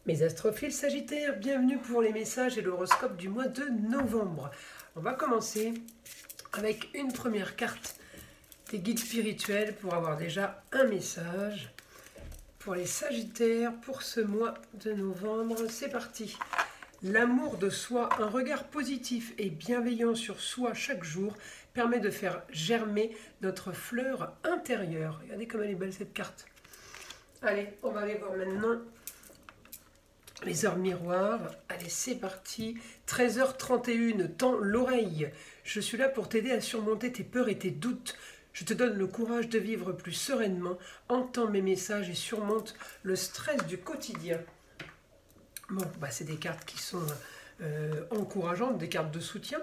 Mes astrophiles Sagittaires, bienvenue pour les messages et l'horoscope du mois de novembre. On va commencer avec une première carte des guides spirituels pour avoir déjà un message pour les Sagittaires pour ce mois de novembre. C'est parti. L'amour de soi, un regard positif et bienveillant sur soi chaque jour permet de faire germer notre fleur intérieure. Regardez comme elle est belle cette carte. Allez, on va aller voir maintenant les heures miroirs. Allez, c'est parti. 13h31, tends l'oreille. Je suis là pour t'aider à surmonter tes peurs et tes doutes. Je te donne le courage de vivre plus sereinement. Entends mes messages et surmonte le stress du quotidien. Bon, c'est des cartes qui sont encourageantes, des cartes de soutien,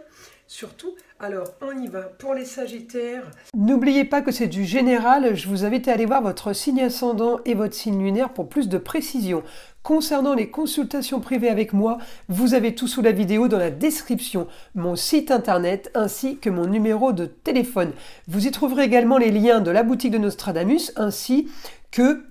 surtout. Alors, on y va. Pour les Sagittaires, n'oubliez pas que c'est du général. Je vous invite à aller voir votre signe ascendant et votre signe lunaire pour plus de précision. Concernant les consultations privées avec moi, vous avez tout sous la vidéo dans la description, mon site internet ainsi que mon numéro de téléphone. Vous y trouverez également les liens de la boutique de Nostradamus ainsi que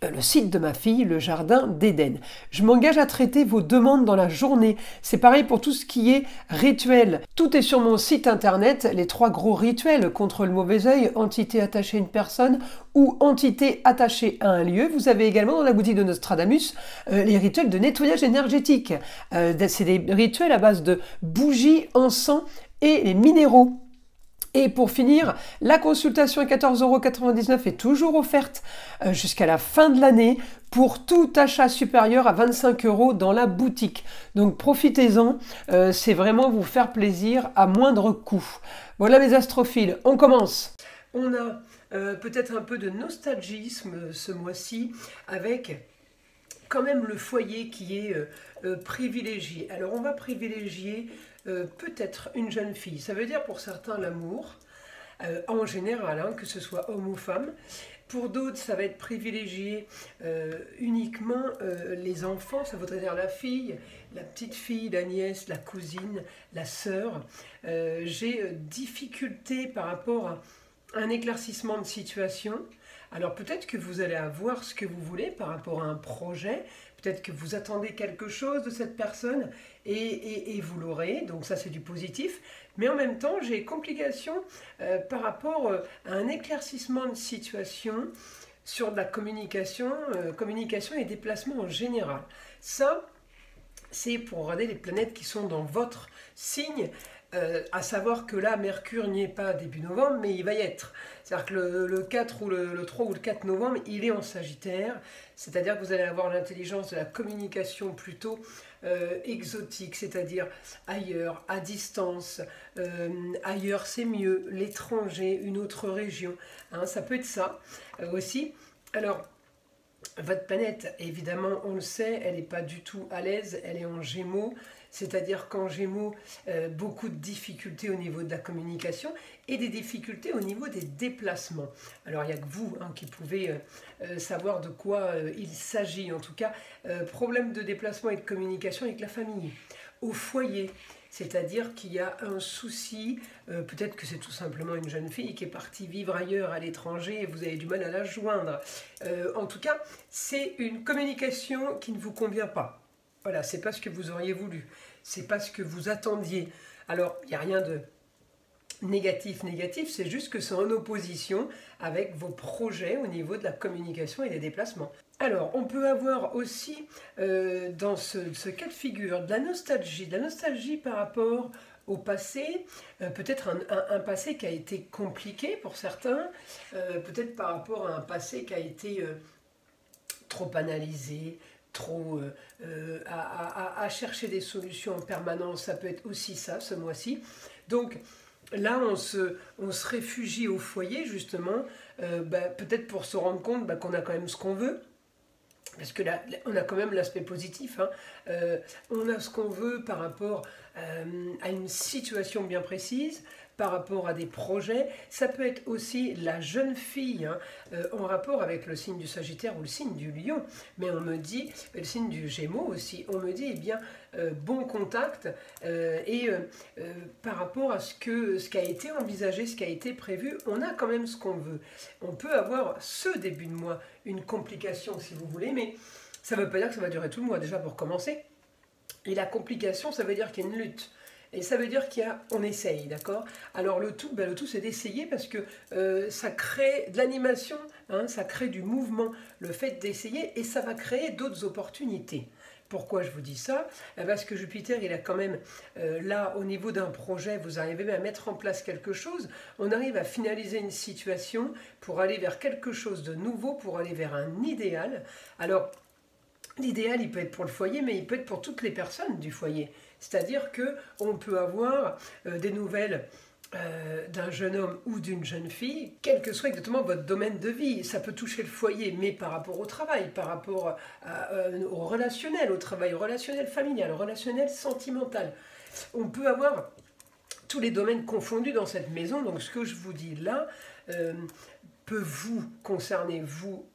le site de ma fille, le jardin d'Éden. Je m'engage à traiter vos demandes dans la journée. C'est pareil pour tout ce qui est rituel. Tout est sur mon site internet, les 3 gros rituels contre le mauvais œil, entité attachée à une personne ou entité attachée à un lieu. Vous avez également dans la boutique de Nostradamus les rituels de nettoyage énergétique. C'est des rituels à base de bougies, encens et les minéraux. Et pour finir, la consultation à 14,99 € est toujours offerte jusqu'à la fin de l'année pour tout achat supérieur à 25 € dans la boutique. Donc profitez-en, c'est vraiment vous faire plaisir à moindre coût. Voilà mes astrophiles, on commence. On a peut-être un peu de nostalgisme ce mois-ci avec quand même le foyer qui est privilégié. Alors on va privilégier peut-être une jeune fille. Ça veut dire pour certains l'amour, en général, que ce soit homme ou femme. Pour d'autres, ça va être privilégié uniquement les enfants, ça voudrait dire la fille, la petite fille, la nièce, la cousine, la sœur. J'ai difficulté par rapport à un éclaircissement de situation. Alors peut-être que vous allez avoir ce que vous voulez par rapport à un projet, peut-être que vous attendez quelque chose de cette personne et vous l'aurez, donc ça c'est du positif. Mais en même temps, j'ai complications par rapport à un éclaircissement de situation sur de la communication, communication et déplacement en général. Ça, c'est pour regarder les planètes qui sont dans votre signe. À savoir que là, Mercure n'y est pas début novembre, mais il va y être. C'est-à-dire que le 4 ou le 3 ou le 4 novembre, il est en Sagittaire. C'est-à-dire que vous allez avoir l'intelligence de la communication plutôt exotique, c'est-à-dire ailleurs, à distance. Ailleurs, c'est mieux. L'étranger, une autre région. Ça peut être ça aussi. Alors, votre planète, évidemment, on le sait, elle n'est pas du tout à l'aise, elle est en Gémeaux, c'est-à-dire qu'en Gémeaux, beaucoup de difficultés au niveau de la communication et des difficultés au niveau des déplacements. Alors, il n'y a que vous qui pouvez savoir de quoi il s'agit. En tout cas, problème de déplacement et de communication avec la famille, au foyer. C'est-à-dire qu'il y a un souci, peut-être que c'est tout simplement une jeune fille qui est partie vivre ailleurs à l'étranger et vous avez du mal à la joindre. En tout cas, c'est une communication qui ne vous convient pas. Voilà, c'est pas ce que vous auriez voulu, c'est pas ce que vous attendiez. Alors, il n'y a rien de négatif, c'est juste que c'est en opposition avec vos projets au niveau de la communication et des déplacements. Alors, on peut avoir aussi dans ce cas de figure de la nostalgie par rapport au passé, peut-être un passé qui a été compliqué pour certains, peut-être par rapport à un passé qui a été trop analysé, trop à chercher des solutions en permanence, ça peut être aussi ça ce mois-ci. Donc là, on se réfugie au foyer justement, peut-être pour se rendre compte qu'on a quand même ce qu'on veut. Parce que là, on a quand même l'aspect positif. On a ce qu'on veut par rapport à une situation bien précise, par rapport à des projets. Ça peut être aussi la jeune fille, hein, en rapport avec le signe du Sagittaire ou le signe du Lion. Mais on me dit, le signe du Gémeaux aussi, on me dit, eh bien, bon contact par rapport à ce qui a été envisagé, ce qui a été prévu, on a quand même ce qu'on veut. On peut avoir ce début de mois une complication si vous voulez, mais ça ne veut pas dire que ça va durer tout le mois déjà pour commencer. Et la complication, ça veut dire qu'il y a une lutte. Et ça veut dire qu'on essaye, d'accord? Alors le tout c'est d'essayer parce que ça crée de l'animation, hein, ça crée du mouvement, le fait d'essayer, et ça va créer d'autres opportunités. Pourquoi je vous dis ça? Parce que Jupiter, il a quand même, là, au niveau d'un projet, vous arrivez à mettre en place quelque chose, on arrive à finaliser une situation pour aller vers quelque chose de nouveau, pour aller vers un idéal. Alors, l'idéal, il peut être pour le foyer, mais il peut être pour toutes les personnes du foyer. C'est-à-dire qu'on peut avoir des nouvelles d'un jeune homme ou d'une jeune fille, quel que soit exactement votre domaine de vie. Ça peut toucher le foyer, mais par rapport au travail, par rapport au relationnel, au travail relationnel familial, au relationnel sentimental. On peut avoir tous les domaines confondus dans cette maison. Donc ce que je vous dis là peut vous concerner, vous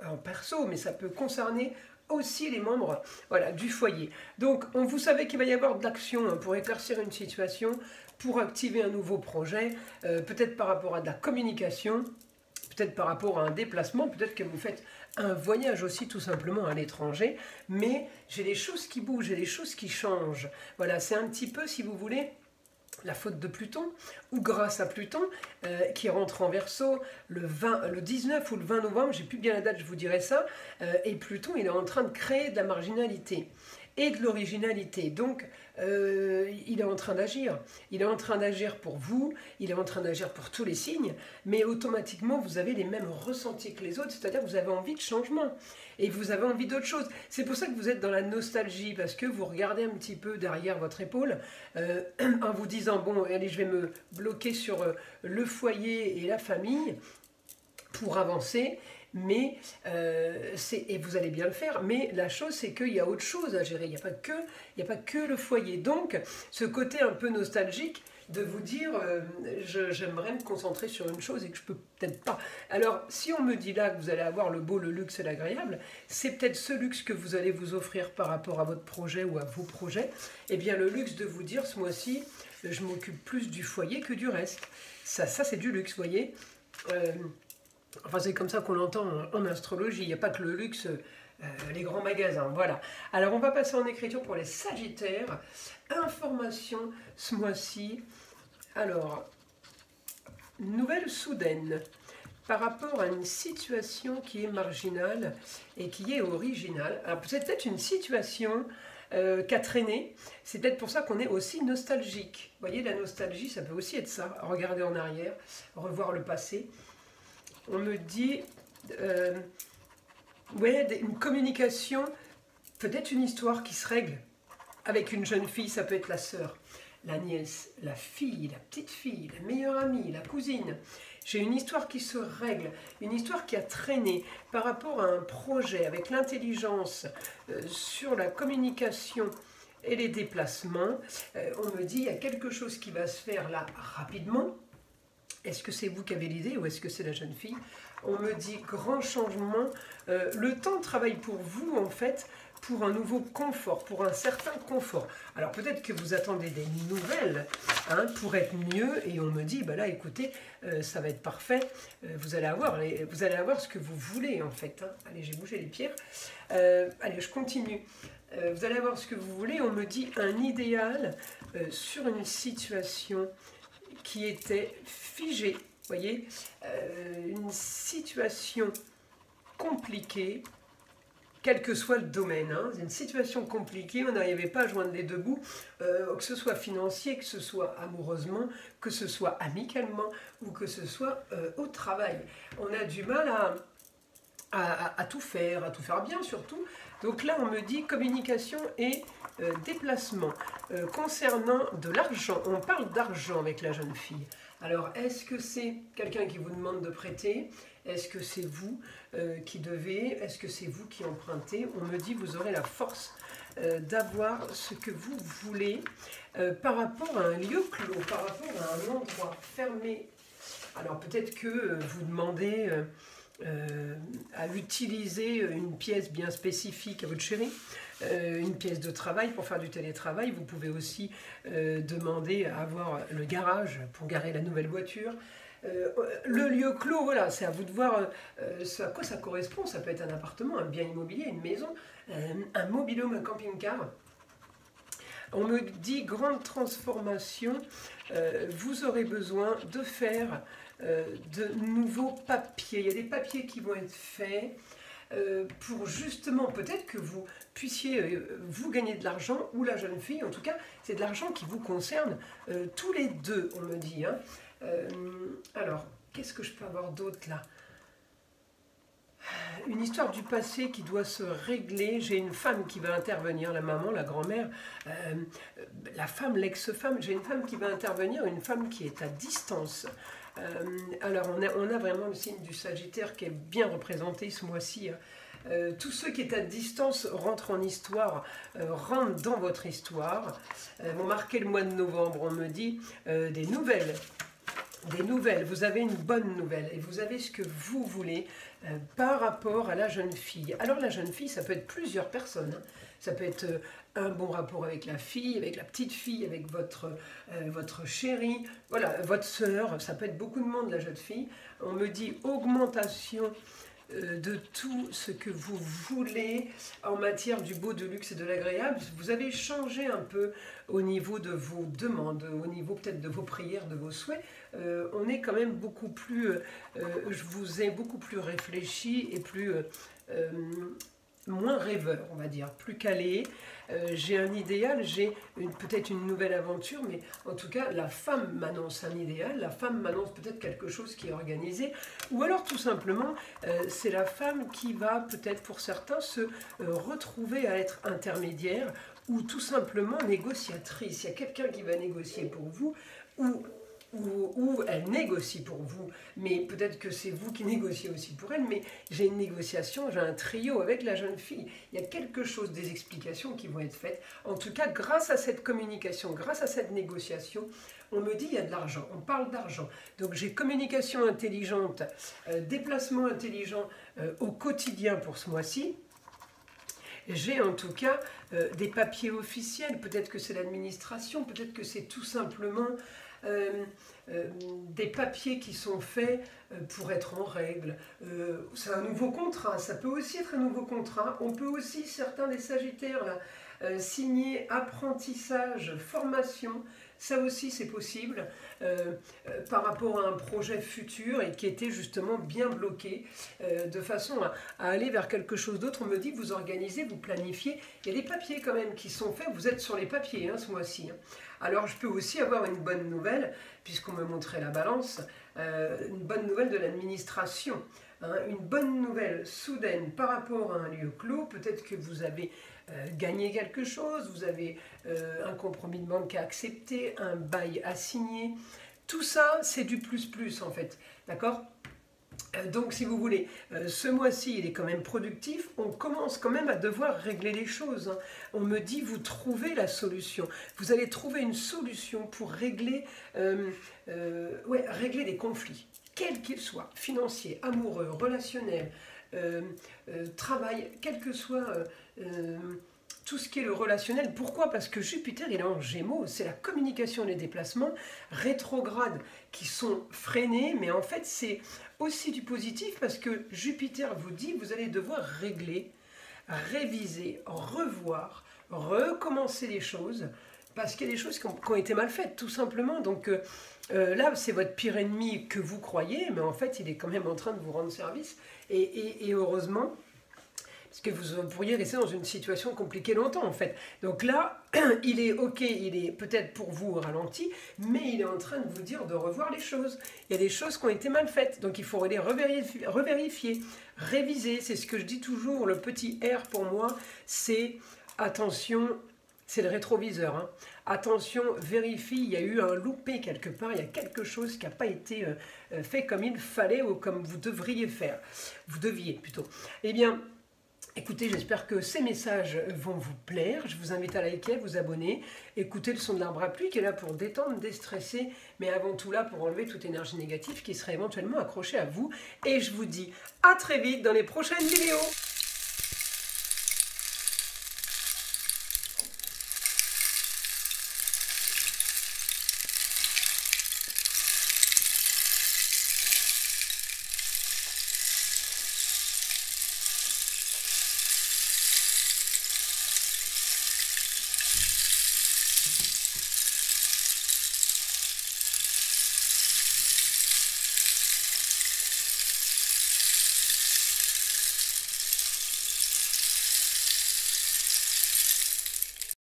en perso, mais ça peut concerner aussi les membres, voilà, du foyer. Donc, vous savez qu'il va y avoir de l'action, hein, pour éclaircir une situation, pour activer un nouveau projet, peut-être par rapport à de la communication, peut-être par rapport à un déplacement, peut-être que vous faites un voyage aussi tout simplement à l'étranger, mais j'ai des choses qui bougent, j'ai des choses qui changent. Voilà, c'est un petit peu, si vous voulez, la faute de Pluton, ou grâce à Pluton, qui rentre en Verseau le 19 ou le 20 novembre, j'ai plus bien la date, je vous dirai ça, et Pluton, il est en train de créer de la marginalité et de l'originalité. Donc, il est en train d'agir. Il est en train d'agir pour vous, il est en train d'agir pour tous les signes, mais automatiquement, vous avez les mêmes ressentis que les autres, c'est-à-dire que vous avez envie de changement, et vous avez envie d'autre chose. C'est pour ça que vous êtes dans la nostalgie, parce que vous regardez un petit peu derrière votre épaule, en vous disant, bon, allez, je vais me bloquer sur le foyer et la famille, pour avancer, mais et vous allez bien le faire, mais la chose c'est qu'il y a autre chose à gérer, il n'y a pas que le foyer. Donc ce côté un peu nostalgique de vous dire j'aimerais me concentrer sur une chose et que je peux peut-être pas. Alors si on me dit là que vous allez avoir le beau, le luxe et l'agréable, c'est peut-être ce luxe que vous allez vous offrir par rapport à votre projet ou à vos projets, et bien le luxe de vous dire ce mois-ci je m'occupe plus du foyer que du reste. Ça c'est du luxe, vous voyez. Enfin, c'est comme ça qu'on l'entend en astrologie. Il n'y a pas que le luxe, les grands magasins. Voilà. Alors, on va passer en écriture pour les Sagittaires. Information ce mois-ci. Alors, nouvelle soudaine par rapport à une situation qui est marginale et qui est originale. Alors, c'est peut-être une situation qui a traîné. C'est peut-être pour ça qu'on est aussi nostalgique. Vous voyez, la nostalgie, ça peut aussi être ça. Regarder en arrière, revoir le passé. On me dit, ouais, une communication, peut-être une histoire qui se règle avec une jeune fille, ça peut être la sœur, la nièce, la fille, la petite fille, la meilleure amie, la cousine. J'ai une histoire qui se règle, une histoire qui a traîné par rapport à un projet avec l'intelligence sur la communication et les déplacements. On me dit, il y a quelque chose qui va se faire là rapidement. Est-ce que c'est vous qui avez l'idée ou est-ce que c'est la jeune fille? On me dit grand changement. Le temps travaille pour vous en fait, pour un nouveau confort, pour un certain confort. Alors peut-être que vous attendez des nouvelles, hein, pour être mieux, et on me dit, bah là écoutez, ça va être parfait, vous allez avoir ce que vous voulez en fait. Hein. Allez, j'ai bougé les pierres. Allez, je continue. Vous allez avoir ce que vous voulez, on me dit un idéal sur une situation qui était figée, vous voyez, une situation compliquée, quel que soit le domaine, hein, une situation compliquée, on n'arrivait pas à joindre les deux bouts, que ce soit financier, que ce soit amoureusement, que ce soit amicalement, ou que ce soit au travail. On a du mal à tout faire bien surtout. Donc là, on me dit communication et déplacement. Concernant de l'argent, on parle d'argent avec la jeune fille. Alors, est-ce que c'est quelqu'un qui vous demande de prêter? Est-ce que c'est vous qui devez? Est-ce que c'est vous qui empruntez? On me dit vous aurez la force d'avoir ce que vous voulez par rapport à un lieu clos, par rapport à un endroit fermé. Alors peut-être que vous demandez à utiliser une pièce bien spécifique à votre chéri, une pièce de travail pour faire du télétravail. Vous pouvez aussi demander à avoir le garage pour garer la nouvelle voiture. Le lieu clos, voilà, c'est à vous de voir à quoi ça correspond. Ça peut être un appartement, un bien immobilier, une maison, un mobil-home, un camping-car. On me dit grande transformation, vous aurez besoin de faire de nouveaux papiers. Il y a des papiers qui vont être faits pour justement, peut-être que vous puissiez vous gagner de l'argent, ou la jeune fille, en tout cas, c'est de l'argent qui vous concerne tous les deux, on me dit. Hein. Alors, qu'est-ce que je peux avoir d'autre là? Une histoire du passé qui doit se régler. J'ai une femme qui va intervenir, la maman, la grand-mère, la femme, l'ex-femme. J'ai une femme qui va intervenir, une femme qui est à distance. Alors, on a vraiment le signe du Sagittaire qui est bien représenté ce mois-ci. Tous ceux qui est à distance rentrent en histoire, rentrent dans votre histoire, vont marquer le mois de novembre. On me dit des nouvelles. Des nouvelles, vous avez une bonne nouvelle et vous avez ce que vous voulez par rapport à la jeune fille. Alors la jeune fille, ça peut être plusieurs personnes. Hein. Ça peut être un bon rapport avec la fille, avec la petite fille, avec votre chérie, voilà, votre sœur. Ça peut être beaucoup de monde, la jeune fille. On me dit augmentation de tout ce que vous voulez en matière du beau, de luxe et de l'agréable. Vous avez changé un peu au niveau de vos demandes, au niveau peut-être de vos prières, de vos souhaits. On est quand même beaucoup plus, je vous ai beaucoup plus réfléchi et plus moins rêveur, on va dire, plus calé. J'ai un idéal, j'ai peut-être une nouvelle aventure, mais en tout cas, la femme m'annonce un idéal, la femme m'annonce peut-être quelque chose qui est organisé, ou alors tout simplement, c'est la femme qui va peut-être pour certains se retrouver à être intermédiaire, ou tout simplement négociatrice. Il y a quelqu'un qui va négocier pour vous, ou elle négocie pour vous, mais peut-être que c'est vous qui négociez aussi pour elle, mais j'ai une négociation, j'ai un trio avec la jeune fille. Il y a quelque chose, des explications qui vont être faites. En tout cas, grâce à cette communication, grâce à cette négociation, on me dit il y a de l'argent, on parle d'argent. Donc j'ai communication intelligente, déplacement intelligent au quotidien pour ce mois-ci. J'ai en tout cas des papiers officiels, peut-être que c'est l'administration, peut-être que c'est tout simplement des papiers qui sont faits pour être en règle. C'est un nouveau contrat, ça peut aussi être un nouveau contrat. On peut aussi, certains des Sagittaires, là, signer apprentissage, formation. Ça aussi, c'est possible par rapport à un projet futur et qui était justement bien bloqué de façon à aller vers quelque chose d'autre. On me dit que vous organisez, vous planifiez. Il y a des papiers quand même qui sont faits. Vous êtes sur les papiers hein, ce mois-ci. Hein. Alors, je peux aussi avoir une bonne nouvelle, puisqu'on me montrait la balance, une bonne nouvelle de l'administration. Hein, une bonne nouvelle soudaine par rapport à un lieu clos. Peut-être que vous avez gagné quelque chose, vous avez un compromis de banque à accepter, un bail à signer. Tout ça, c'est du plus en fait. D'accord ? Donc, si vous voulez, ce mois-ci, il est quand même productif. On commence quand même à devoir régler les choses. Hein. On me dit, vous trouvez la solution. Vous allez trouver une solution pour régler, régler des conflits, quels qu'ils soient, financiers, amoureux, relationnels, travail, quel que soit tout ce qui est le relationnel. Pourquoi? Parce que Jupiter, il est en Gémeaux, c'est la communication, les déplacements rétrogrades qui sont freinés, mais en fait, c'est aussi du positif parce que Jupiter vous dit, vous allez devoir régler, réviser, revoir, recommencer les choses, parce qu'il y a des choses qui ont été mal faites, tout simplement. Donc là, c'est votre pire ennemi que vous croyez, mais en fait, il est quand même en train de vous rendre service. Et heureusement, parce que vous pourriez rester dans une situation compliquée longtemps, en fait. Donc là, il est OK, il est peut-être pour vous au ralenti, mais il est en train de vous dire de revoir les choses. Il y a des choses qui ont été mal faites, donc il faut les revérifier, réviser. C'est ce que je dis toujours, le petit R pour moi, c'est attention, c'est le rétroviseur. Hein. Attention, vérifie, il y a eu un loupé quelque part, il y a quelque chose qui n'a pas été fait comme il fallait ou comme vous devriez faire. Vous deviez plutôt. Eh bien, Écoutez, j'espère que ces messages vont vous plaire. Je vous invite à liker, à vous abonner, écouter le son de l'arbre à pluie qui est là pour détendre, déstresser, mais avant tout là pour enlever toute énergie négative qui serait éventuellement accrochée à vous. Et je vous dis à très vite dans les prochaines vidéos.